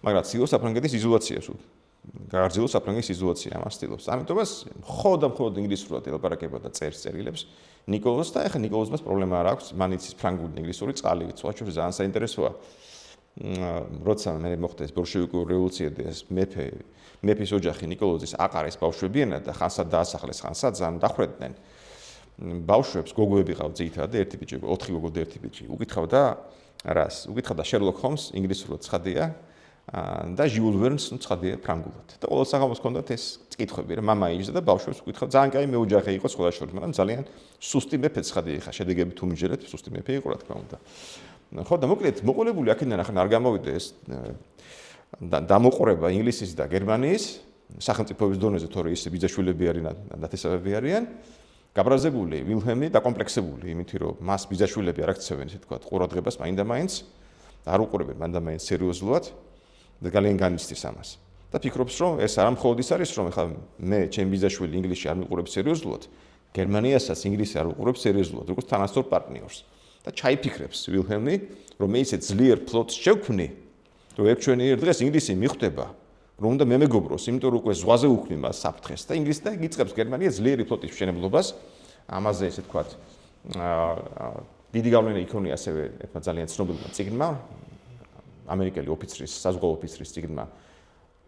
მაგრამ ცდილობს საფრანგეთის იზოლაციას. გაარძელოს საფრანგეთის იზოლაცია ამას ცდილობს. ამიტომაც მხოლოდ ინგლისურად ელაპარაკება და წერს წერილებს ნიკოლოზს და ეხლა ნიკოლოზმას პრობლემა არ აქვს, მან იცის ფრანგული და ინგლისური წყალივით, სხვა შორის ძალიან საინტერესოა. როცა მე მოხდა ეს ბოლშევიკური რევოლუცია და ეს მეფის ოჯახი ნიკოლოზის აყარეს ბავშვებიანად და ხანსად დაასახლეს, ხანსად ძალიან დახრედნენ. ბავშვებს გოგოები ყავთ ძირითადად და ერთი ბიჭი, 4 გოგო და ერთი ბიჭი. უკითხავდა რას? უკითხავდა Sherlock Holmes ინგლისურად ცხადია და Jules Verne ცხადია ფრანგულად. და ყოველ საღამოს ჰქონდათ ეს კითხვები, რა მამა იჯდა და ბავშვებს უკითხავდა, ძალიან კაი მეოჯახე იყო ყველა შორის, მაგრამ ძალიან სუსტი მეფე ცხადია ხა, შედეგები თუ მიჯერეთ, სუსტი მეფე იყო რა თქმა უნდა. ხო და მოკლედ მოყოლებული აქედან ახლა არ გამოვიდა ეს დამოყრება ინგლისის და გერმანიის სახელმწიფოების დონეზე, თორე ისე ბიძაშვილები არიან, ნათესავები არიან. გაბრაზებული ვილჰელმი დაკომპლექსებული იმით რომ მას ბიძაშვილები არ აქცევენ ისე თქვა ყურადღებას მაინდა-მაინც არ უყურებენ მანდ-მაინც სერიოზულად და ძალიან განიცდის ამას და ფიქრობს რომ ეს არ მხოლოდ ის არის რომ ეხლა მე ჩემი ბიძაშვილი ინგლისში არ მიყურებს სერიოზულად გერმანიასაც ინგლისი არ უყურებს სერიოზულად როგორც თანასწორ პარტნიორს და ჩაიფიქრებს ვილჰელმი რომ მე ისე ძლიერ ფლოტს შევქმნი რომ ერთჩვენიერ დღეს ინგლისი მიხვდება რომ უნდა მე მეგობროს, იმიტომ რომ უკვე ზღვაზე უქმნი მას საფრთხეს და ინგლისი და იწყებს გერმანია ძლიერი ფლოტის მშენებლობას. ამაზე ესე თქვათ დიდი გავლენა იქონია ასევე ერთმა ძალიან ცნობილმა წიგნმა, ამერიკელი ოფიცრის, საზღვაო ოფიცრის წიგნმა,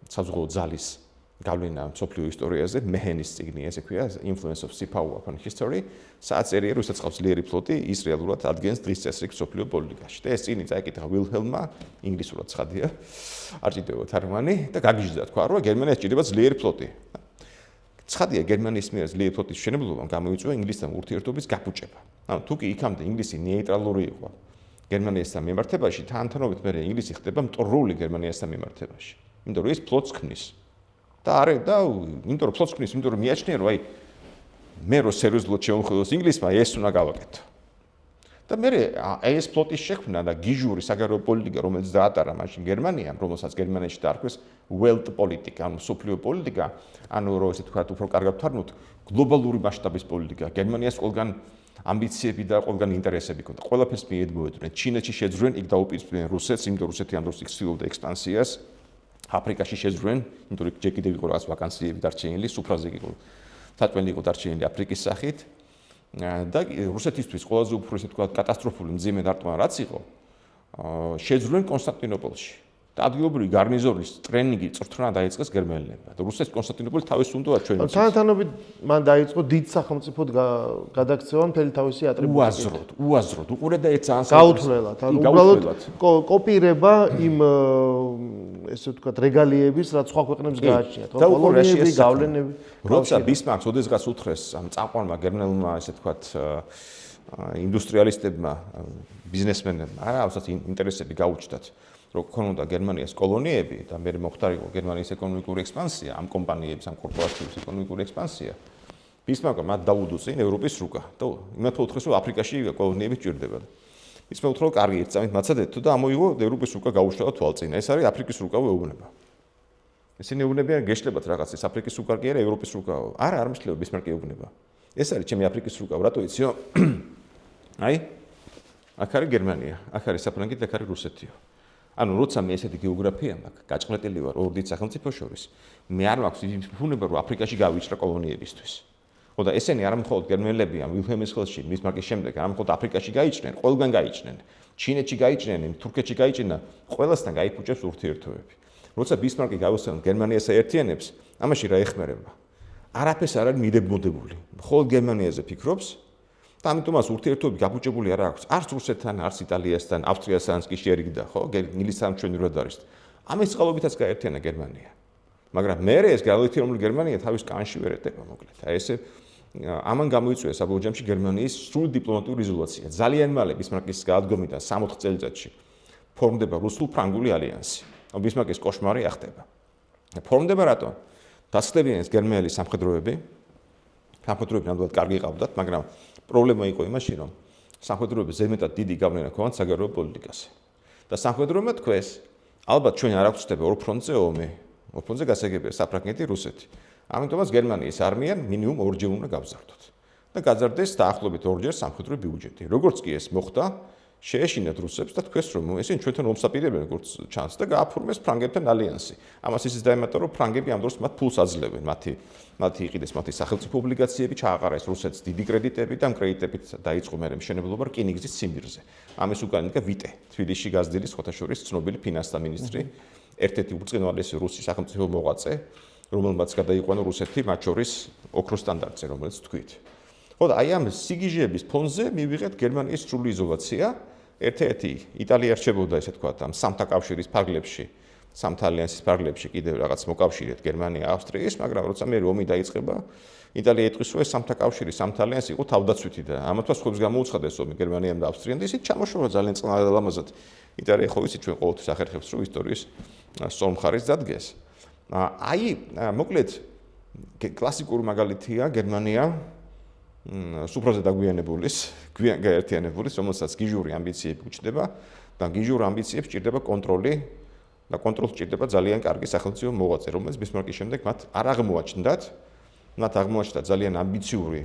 საზღვაო ძალის გავლენა მსოფლიო ისტორიაზე, მეჰენის წიგნი ესე ქვია, Influence of Sea Power upon History, სადაც წერია, რომ ისაც ყავს ძლიერი ფლოტი, ის რეალურად ადგენს დღის წესრიგს მსოფლიო პოლიტიკაში. და ეს წიგნი წაიკითხა ვილჰელმმა, ინგლისურად ცხადია, არ ჭირდება თარგმანი და გაგიჟდა თქვა, რომ გერმანიას ჭირდება ძლიერი ფლოტი. ცხადია, გერმანიის მიერ ძლიერი ფლოტის მშენებლობამ გამოიწვია ინგლისთან ურთიერთობის გაფუჭება. ანუ თუ კი იქამდე ინგლისი ნეიტრალური იყო გერმანიასთან მიმართებაში, თანთანობით მე ინგლისი ხდება მტრული გერმანიასთან მიმართებაში. იმიტომ რომ ის ფლოტს ქმნის. და არა და იმიტომ რომ ფლოტს ქმნის, იმიტომ რომ მიაჩნია რომ აი მე რო სერიოზულად შევმხედოს ინგლისმა ეს უნდა გავაკეთო. და მე აი ეს ფლოტის შექმნა და გიჟური საგარეო პოლიტიკა რომელიც დაატარა მაშინ გერმანიამ, რომელსაც გერმანიაში დაარქვეს Welt პოლიტიკა, ანუ მსოფლიო პოლიტიკა, ანუ რო ესე თქვა უფრო კარგად ვთარგმნოთ, გლობალური მასშტაბის პოლიტიკა. გერმანიას ყველგან ამბიციები და ყველგან ინტერესები ჰქონდა. ყველაფერს მიეძღვნენ. ჩინეთში შეძრენ, იქ დაუპირისპირდნენ რუსეთს, იმიტომ რომ რუსეთი ამ დროს ცდილობდა ექსპანსიას. აფრიკაში შეძრენ, იმიტომ რომ ჯერ კიდევ იყო რაღაც ვაკანსიები დარჩენილი, სუფრაზე იყო თათმელი იყო დარჩენილი აფრიკის სახით. და რუსეთისთვის ყველაზე უფრო ისე თქვა კატასტროფული მძიმე დარტყმა რაც იყო, შეძრენ კონსტანტინოპოლში. და ადგილობრივი გარნიზონის ტრენინგი წრთნა დაიწყეს გერმანელებმა. და რუსეთის კონსტანტინოპოლი თავის უნდა ჩვენთვის. თანთანობით მან დაიწყო დიდ სახელმწიფოდ გადაქცევა მთელი თავისი ატრიბუტებით. უაზროდ. უყურე და ეს ძალიან გაუთვლელად. ანუ უბრალოდ კოპირება იმ ესე ვთქვათ რეგალიების, რაც სხვა ქვეყნებს გააჩნიათ. კოლონიები, გავლენები. როცა ბისმარკს ოდესღაც უთხრეს ამ წამყვანმა გერმანულმა ესე ვთქვათ ინდუსტრიალისტებმა, ბიზნესმენებმა, რასაც ინტერესები გაუჩნდათ. რომ ქონოდა გერმანიას კოლონიები და მე მოხდარიყო გერმანიის ეკონომიკური ექსპანსია, ამ კომპანიების, ამ კორპორაციების ეკონომიკური ექსპანსია. ბისმარკმა მათ დაუდო წინ ევროპის რუკა და იმათ უთხრეს რომ აფრიკაში კოლონიები ჭირდება. ისმე უთხრა რომ კარგი ერთ წამით მაცადეთო და ამოიღო ევროპის რუკა გაუშალა თვალწინა. ეს არის აფრიკის რუკავ ეუბნება. ესენი ეუბნებიან გეშლებათ რაღაც ეს აფრიკის რუკა კი არა ევროპის რუკაო. არა, არ მიშლება ბისმარკი ეუბნება. ეს არის ჩემი აფრიკის რუკა, რატო იციო? აი აქ არის გერმანია, აქ არის საფრანგეთი, აქ არის რუსეთიო. ანუ როცა მე ესეთი გეოგრაფია მაქვს, გაჭყნეტილი ვარ ორ დიდ სახელმწიფოს შორის, მე არ მაქვს ის ფუნება რომ აფრიკაში გავიჭრა კოლონიებისთვის. ხო და ესენი არ მხოლოდ გერმანელები ამ ვილჰელმის ხელში, ბისმარკის შემდეგ, არ მხოლოდ აფრიკაში გაიჭრნენ, ყველგან გაიჭრნენ. ჩინეთში გაიჭრნენ, თურქეთში გაიჭრნენ, ყველასთან გაიფუჭებს ურთიერთობები. როცა ბისმარკი გავუსწრებთ გერმანიას აერთიანებს, ამაში რა ეხმარება? არაფერს არ არის მიდებმოდებული. მხოლოდ გერმანიაზე ფიქრობს. და ამიტომაც ურთიერთობები გაფუჭებული არ აქვს. არც რუსეთთან, არც იტალიასთან, ავსტრიასთან კი შეერიგდა, ხო? ინგლისთან ჩვენურად არის. ამის წყალობითაც გაერთიანა გერმანია. მაგრამ მე ეს გაერთიანებული გერმანია თავის კანში ვერ ეტება მოკლედ. აი ესე ამან გამოიწვია საბოლოო გერმანიის სრული დიპლომატიური იზოლაცია. ძალიან მალე ბისმარკის გაადგომიდან 60 წელიწადში ფორმდება რუსულ-ფრანგული ალიანსი. ბისმარკის კოშმარი ახდება. ფორმდება რატო? დასხდებიან ეს გერმანელი სამხედროები. სამხედროები ნამდვილად კარგი ყავდათ, მაგრამ პრობლემა იყო იმაში, რომ სამხედროები ზედმეტად დიდი გავლენა ჰქონდათ საგარეო პოლიტიკაზე. და სამხედროებმა თქვეს, ალბათ ჩვენ არ აგვწდება ორ ფრონტზე ომი. ორ ფრონტზე გასაგებია საფრანგეთი, რუსეთი. ამიტომაც გერმანიის არმია მინიმუმ ორჯერ უნდა გავზარდოთ. და გაზარდეს დაახლოებით ორჯერ სამხედრო ბიუჯეტი. როგორც კი ეს მოხდა, შეეშინათ რუსებს და თქვეს, რომ ესენი ჩვენთან ომს აპირებენ როგორც ჩანს და გააფორმეს ფრანგებთან ალიანსი. ამას ისიც დაემატა, რომ ფრანგები ამ დროს მათ ფულს აძლევენ, მათი იყიდეს მათი სახელმწიფო ობლიგაციები, ჩააყარეს რუსეთს დიდი კრედიტები და ამ კრედიტებით დაიწყო მერე მშენებლობა რკინიგზის ციმბირზე. ამის უკან იდგა ვიტე, თბილისში გაზრდილი სხვათაშორის ცნობილი ფინანსთა მინისტრი, ერთ-ერთი უბრწყინვალესი რუსი სახელმწიფო მოღვაწე, რომელმაც გადაიყვანა რუსეთი მათ შორის ოქროს სტანდარტზე, რომელიც თქვით. ხო და აი ამ სიგიჟეების ფონზე მივიღეთ გერმანიის სრული იზოლაცია. ერთ-ერთი იტალია რჩებოდა ესე თქვა ამ სამთა კავშირის ფარგლებში, სამთა ალიანსის ფარგლებში კიდევ რაღაც მოკავშირედ გერმანია, ავსტრიის, მაგრამ როცა მე ომი დაიწყება, იტალია იტყვის, რომ ეს სამთა კავშირი, სამთა ალიანსი იყო თავდაცვითი და ამათვას ხუებს გამოუცხადეს ომი გერმანიამ და ავსტრიამ და ისიც ჩამოშორა ძალიან წყნარ ლამაზად. იტალია ხო ვიცით ჩვენ ყოველთვის ახერხებს, რომ ისტორიის სწორ მხარეს დადგეს. აი, მოკლედ კლასიკური მაგალითია გერმანია სუფრაზე დაგვიანებულის, გვიან გაერთიანებულის, რომელსაც გიჟური ამბიციები უჩნდება და გიჟურ ამბიციებს ჭირდება კონტროლი და კონტროლს ჭირდება ძალიან კარგი სახელმწიფო მოღვაწე, რომელიც ბისმარკის შემდეგ მათ არ აღმოაჩნდათ, მათ აღმოაჩნდა ძალიან ამბიციური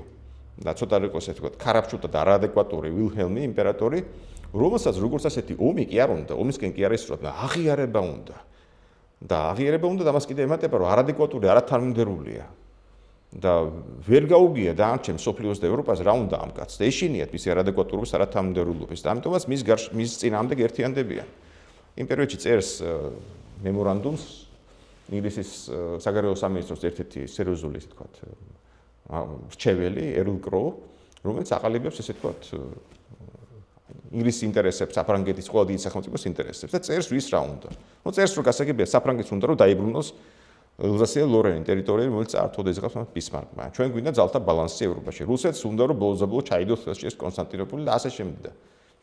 და ცოტა რიყოს ესე ვთქვათ, ქარაფჩუთა და არაადეკვატური ვილჰელმი იმპერატორი, რომელსაც როგორც ასეთი ომი კი არ უნდა, ომისკენ კი არ ესწროდა, აღიარება უნდა. და აღიარება უნდა და მას კიდე ემატება, რომ არადეკვატური, არათანმიმდევრულია. და ვერ გაუგია დაარჩენ სოფლიოს და ევროპას რა უნდა ამ კაცს და ეშინიათ მისი არადეკვატურობის არათანმიმდევრულობის და ამიტომაც მის წინააღმდეგ ერთიანდებიან. იმ პერიოდში წერს მემორანდუმს ინგლისის საგარეო სამინისტროს ერთ-ერთი სერიოზული ისე თქვათ რჩეველი ერლ კროუ, რომელიც აყალიბებს ესე თქვათ ინგლისის ინტერესებს, საფრანგეთის ყველა დიდი სახელმწიფოს ინტერესებს და წერს ვის რა უნდა. ნუ წერს რომ გასაგებია საფრანგეთს უნდა რომ დაიბრუნოს ელზასია ლორენი ტერიტორია, რომელიც წაართვოდა იზღავს ბისმარკმა. ჩვენ გვინდა ძალთა ბალანსი ევროპაში. რუსეთს უნდა რომ ბოლო-ბოლო ჩაიდოს ეს კონსტანტინოპოლი და ასე შემდეგ.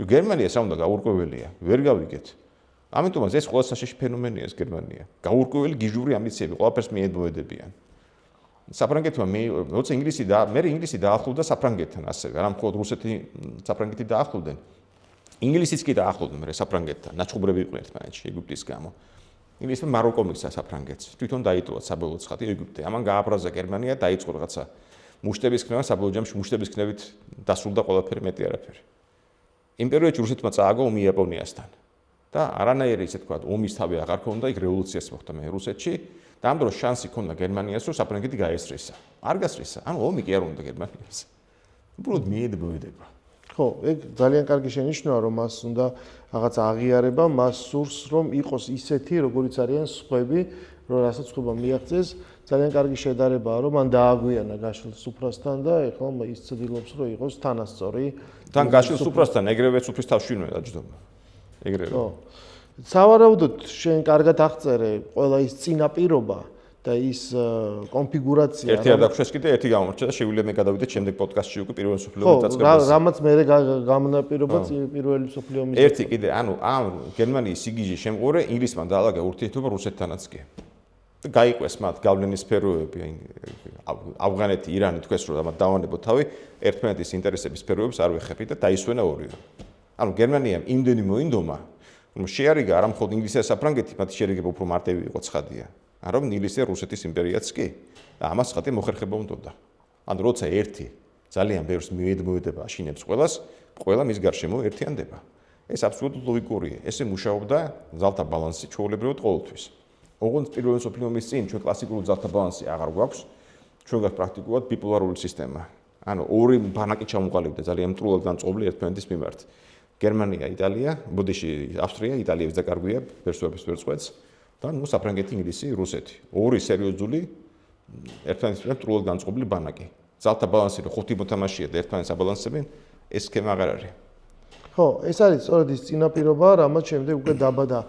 გერმანიას რა უნდა გაურკვეველია, ვერ გავიგეთ. ამიტომაც ეს ყველა საშიში ფენომენია ეს გერმანია. გაურკვეველი გიჟური ამბიციები ყველაფერს მიემბოედებიან. საფრანგეთმა როცა ინგლისი და მე ინგლისი დაახლოვდა საფრანგეთთან ასევე, არა მხოლოდ რუსეთი საფრანგეთი დაახლოვდნენ. ინგლისიც კი დაახლოვდნენ მე საფრანგეთთან, ნაჩხუბრები იყვნენ ერთმანეთში ეგვიპტის გამო. ინგლისმა მაროკო მისცა საფრანგეთს. თვითონ დაიტოვა საბოლოო ცხადი ეგვიპტე. ამან გააბრაზა გერმანია, დაიწყო რაღაცა მუშტების ქნება, საბოლოო ჯამში მუშტების ქნებით დასრულდა ყველაფერი მეტი არაფერი. იმ პერიოდში რუსეთმა წააგო ომი იაპონიასთან. და არანაირი ისე თქვა ომის თავი აღარ ქონდა, იქ რევოლუციას მოხდა მე რუსეთში და ამ დროს შანსი ქონდა გერმანიას, რომ საფრანგეთი გაესრისა. არ გასრისა. ანუ ომი კი არ უნდა გერმანიას. უბრალოდ მიედებოედება. ხო, ეგ ძალიან კარგი შენიშვნაა, რომ მას უნდა რაღაც აღიარება, მას სურს, რომ იყოს ისეთი, როგორიც არიან სხვები, რომ რასაც სხვება მიაღწიეს, ძალიან კარგი შედარებაა, რომ მან დააგვიანა გაშლილ სუფრასთან და ეხლა ის ცდილობს, რომ იყოს თანასწორი. თან გაშლილ სუფრასთან ეგრევე სუფრის თავში უნდა დაჯდომა. ეგრევე. ხო. სავარაუდოდ შენ კარგად აღწერე ყველა ის წინაპირობა და ის კონფიგურაცია. ერთი არ დაგხვდეს კიდე ერთი გამორჩა და შეგვიძლია მე გადავიდეთ შემდეგ პოდკასტში უკვე პირველი მსოფლიო ომის დაწყებას. ხო, რამაც მე გამონაპირობა პირველი მსოფლიო ომის. ერთი კიდე, ანუ ამ გერმანიის სიგიჟის შემყურე ინგლისმა დაალაგა ურთიერთობა რუსეთთანაც კი. და გაიყვეს მათ გავლენის სფეროები, ავღანეთი, ირანი თქვეს რომ ამათ დავანებოთ თავი, ერთმანეთის ინტერესების სფეროებს არ ვეხებთ და დაისვენა ორივე. ანუ გერმანიამ იმდენი მოინდომა, რომ შეარიგა არა მხოლოდ ინგლისი და საფრანგეთი, მათ შეერიგება უფრო მარტივი იყო ცხადია. არა რომ ინგლისი და რუსეთის იმპერიაც კი და ამას ცხადი მოხერხება უნდოდა. ანუ როცა ერთი ძალიან ბევრს მიედებოედება აშინებს ყველას, ყველა მის გარშემო ერთიანდება. ეს აბსოლუტურად ლოგიკურია. ესე მუშაობდა ძალთა ბალანსი ჩვეულებრივად ყოველთვის. ოღონდ პირველი მსოფლიო ომის წინ ჩვენ კლასიკური ძალთა ბალანსი აღარ გვაქვს. ჩვენ გვაქვს პრაქტიკულად ბიპოლარული სისტემა. ანუ ორი ბანაკი ჩამოყალიბდა ძალიან მტრულად განწყობილი ერთმანეთის მიმართ. გერმანია, იტალია, ბოდიში ავსტრია, იტალიების დაკარგვია, პერსუების ვერწყვეტს და ნუ საფრანგეთი, ინგლისი, რუსეთი. ორი სერიოზული ერთმანეთის მიმართ მტრულად განწყობილი ბანაკი. ძალთა ბალანსი რო ხუთი მოთამაშეა და ერთმანეთს აბალანსებენ, ეს სქემა აღარ არის. ხო, ეს არის სწორედ ის წინაპირობა, რამაც შემდეგ უკვე დაბადა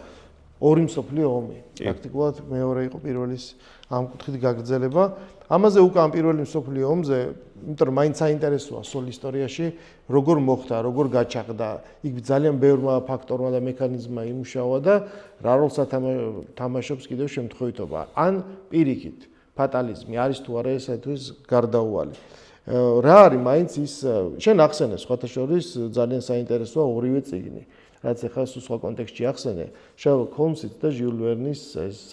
ორი მსოფლიო ომი. პრაქტიკულად მეორე იყო პირველის ამ კუთხით გაგრძელება. ამაზე უკვე ამ პირველი მსოფლიო ომზე, იმიტომ რომ მაინც საინტერესოა სულ ისტორიაში, როგორ მოხდა, როგორ გაჩაღდა, იქ ძალიან ბევრმა ფაქტორმა და მექანიზმმა იმუშავა და რა როლს თამაშობს კიდევ შემთხვევითობა. ან პირიქით, ფატალიზმი არის თუ არა ესათვის გარდაუვალი. რა არის მაინც ის შენ ახსენე სხვათა შორის ძალიან საინტერესოა ორივე წიგნი. რაც ახლა სხვა კონტექსტში ახსენე, შერლოკ ჰოლმსის და ჟიულ ვერნის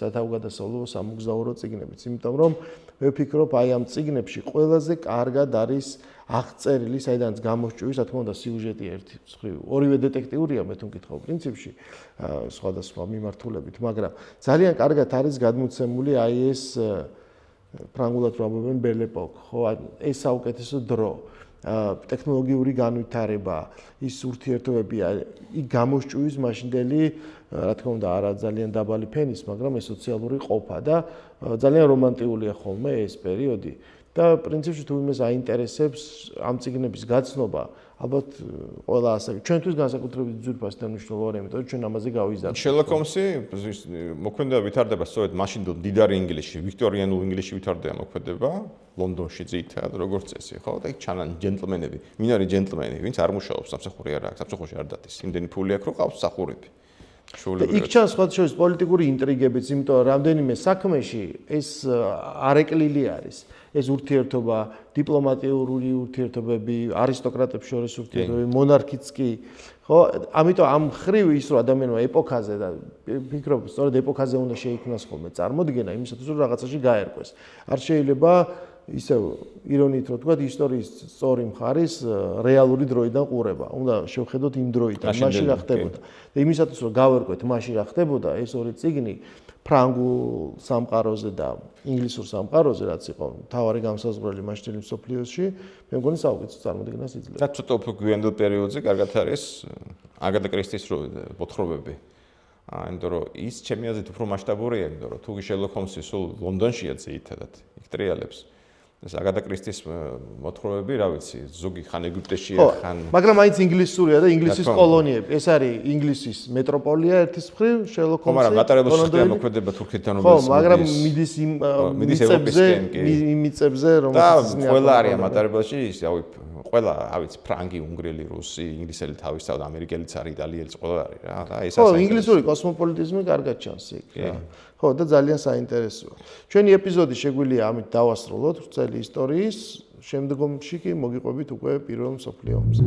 სათავგადასავლო სამოგზაურო წიგნებიც, იმიტომ რომ მე ვფიქრობ, აი ამ წიგნებში ყველაზე კარგად არის აღწერილი, საიდანაც გამოსჭუის, რა თქმა უნდა, სიუჟეტი ერთი მხრივ. ორივე დეტექტიურია, მე თუ მკითხავ პრინციპში, სხვადასხვა მიმართულებით, მაგრამ ძალიან კარგად არის გადმოცემული აი ეს ფრანგულად ვამბობენ Belle Époque, ხო, ეს საუკეთესო დრო. ტექნოლოგიური განვითარება, ის ურთიერთობები, იქ გამოსჭუის მაშინდელი, რა თქმა უნდა, არა ძალიან დაბალი ფენის, მაგრამ ეს სოციალური ყოფა და ძალიან რომანტიულია ხოლმე ეს პერიოდი. და პრინციპში თუ იმას აინტერესებს ამ წიგნების გაცნობა, ალბათ ყველა ასაკი ჩვენთვის განსაკუთრებით ძვირფასი და მნიშვნელოვანი, იმიტომ რომ ჩვენ ამაზე გავიზარდეთ. Sherlock Holmes-ი მოქმედება ვითარდება სწორედ მაშინ დიდარი ინგლისში, ვიქტორიანულ ინგლისში ვითარდება მოქმედება, ლონდონში ძირითადად როგორც წესი, ხო? და იქ ჩანან ჯენტლმენები, მინარი ჯენტლმენი, ვინც არ მუშაობს, სამსახური არ აქვს, სამსახურში არ დადის. იმდენი ფული აქვს, რომ ყავს მსახურები. იქ ჩანს სხვა შორის პოლიტიკური ინტრიგებიც, იმიტომ რომ რამდენიმე საქმეში ეს არეკლილი არის. ეს ურთიერთობა, დიპლომატიური ურთიერთობები, არისტოკრატებს შორის ურთიერთობები, მონარქიც კი, ხო? ამიტომ ამ ხრივ ის რომ ადამიანმა ეპოქაზე და ფიქრობ, სწორედ ეპოქაზე უნდა შეიქმნას ხოლმე წარმოდგენა იმისათვის რომ რაღაცაში გაერკვეს. არ შეიძლება ისევ ირონიით რომ თქვა ისტორიის სწორი მხარის რეალური დროიდან ყურება. უნდა შევხედოთ იმ დროიდან, მაშინ რა ხდებოდა. და იმისათვის რომ გავერკვეთ მაშინ რა ხდებოდა, ეს ორი წიგნი ფრანგულ სამყაროზე და ინგლისურ სამყაროზე, რაც იყო მთავარი გამსაზღვრელი მასშტაბის მსოფლიოში, მე მგონი საუკეთესო წარმოდგენას იძლევა. და ცოტა უფრო გვიანდელ პერიოდზე კარგად არის აგატა კრისტის მოთხრობები. იმიტომ რომ ის ჩემი აზრით უფრო მასშტაბურია, იმიტომ რომ თუ Sherlock Holmes-ი სულ ლონდონშია ძირითადად, იქ ტრიალებს. ეს აგატა კრისტის მოთხრობები, რა ვიცი, ზოგი ხან ეგვიპტეშია, ხან მაგრამ მაინც ინგლისურია და ინგლისის კოლონიები. ეს არის ინგლისის მეტროპოლია ერთის მხრივ, Sherlock Holmes-ი. ხო, მაგრამ მატარებელში ხდება მოქმედება თურქეთთან ხო, მაგრამ მიდის იმ მიწებზე, რომელსაც ყველა არის მატარებელში, რავი, ყველა, რა ვიცი, ფრანგი, უნგრელი, რუსი, ინგლისელი თავისთავად, ამერიკელიც არის, იტალიელიც ყველა არის რა. და ეს ხო, ინგლისური კოსმოპოლიტიზმი კარგად ჩანს იქ. ხო, და ძალიან საინტერესოა. ჩვენი ეპიზოდი შეგვიძლია ამით დავასრულოთ ვრცელი ისტორიის, შემდგომში კი მოგიყვებით უკვე პირველ მსოფლიო ომზე.